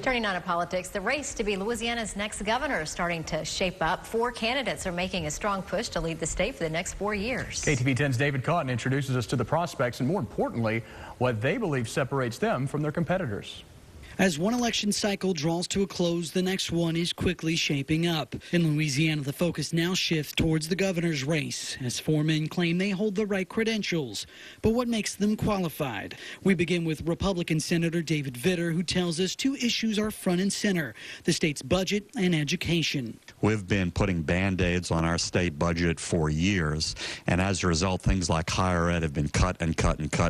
Turning on to politics, the race to be Louisiana's next governor is starting to shape up. 4 candidates are making a strong push to lead the state for the next 4 years. KTV 10's David Cotton introduces us to the prospects and, more importantly, what they believe separates them from their competitors. As one election cycle draws to a close, the next one is quickly shaping up. In Louisiana, the focus now shifts towards the governor's race, as 4 men claim they hold the right credentials. But what makes them qualified? We begin with Republican Senator David Vitter, who tells us 2 issues are front and center: the state's budget and education. We've been putting Band-Aids on our state budget for years, and as a result, things like higher ed have been cut and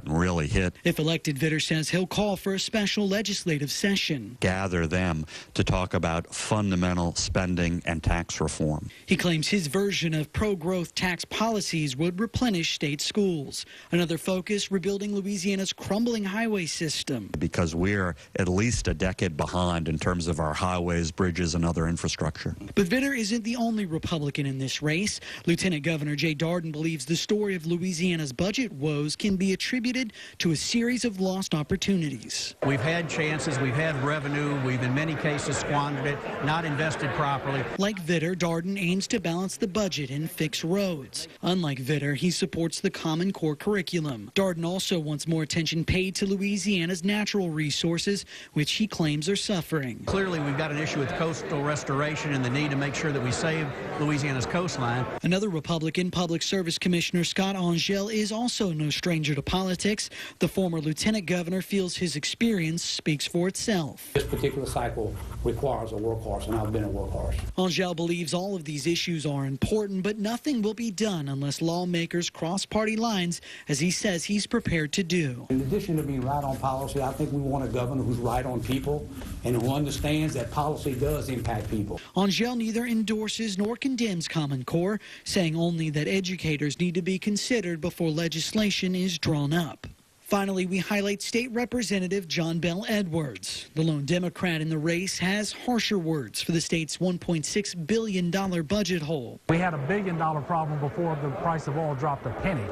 really hit. If elected, Vitter says he'll call for a special legislative session. Gather them to talk about fundamental spending and tax reform. He claims his version of pro-growth tax policies would replenish state schools. Another focus, rebuilding Louisiana's crumbling highway system. Because we're at least a decade behind in terms of our highways, bridges, and other infrastructure. But Vitter isn't the only Republican in this race. Lieutenant Governor Jay Darden believes the story of Louisiana's budget woes can be attributed to a series of lost opportunities. We've had chances. We've had revenue. We've in many cases squandered it, not invested properly. Like Vitter, Darden aims to balance the budget and fix roads. Unlike Vitter, he supports the Common Core curriculum. Darden also wants more attention paid to Louisiana's natural resources, which he claims are suffering. Clearly, we've got an issue with coastal restoration and the need to make sure that we save Louisiana's coastline. Another Republican, Public Service Commissioner Scott Angel, is also no stranger to politics. The former lieutenant governor feels his experience speaks for itself. This particular cycle requires a workhorse, and I've been a workhorse. Angel believes all of these issues are important, but nothing will be done unless lawmakers cross party lines, as he says he's prepared to do. In addition to being right on policy, I think we want a governor who's right on people and who understands that policy does impact people. Angel neither endorses nor condemns Common Core, saying only that educators need to be considered before legislation is drawn up. Finally, we highlight State Representative John Bell Edwards. The lone Democrat in the race has harsher words for the state's $1.6 billion budget hole. We had $1 billion problem before the price of oil dropped a penny.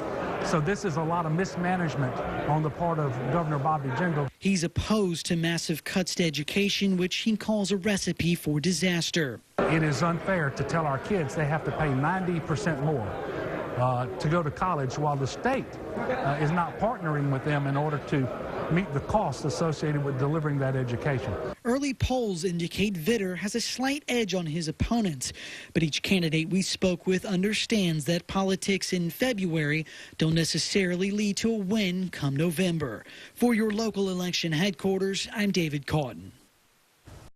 So this is a lot of mismanagement on the part of Governor Bobby Jindal. He's opposed to massive cuts to education, which he calls a recipe for disaster. It is unfair to tell our kids they have to pay 90% more to go to college, while the state is not partnering with them in order to meet the costs associated with delivering that education. Early polls indicate Vitter has a slight edge on his opponents, but each candidate we spoke with understands that politics in February don't necessarily lead to a win come November. For your local election headquarters, I'm David Cotton.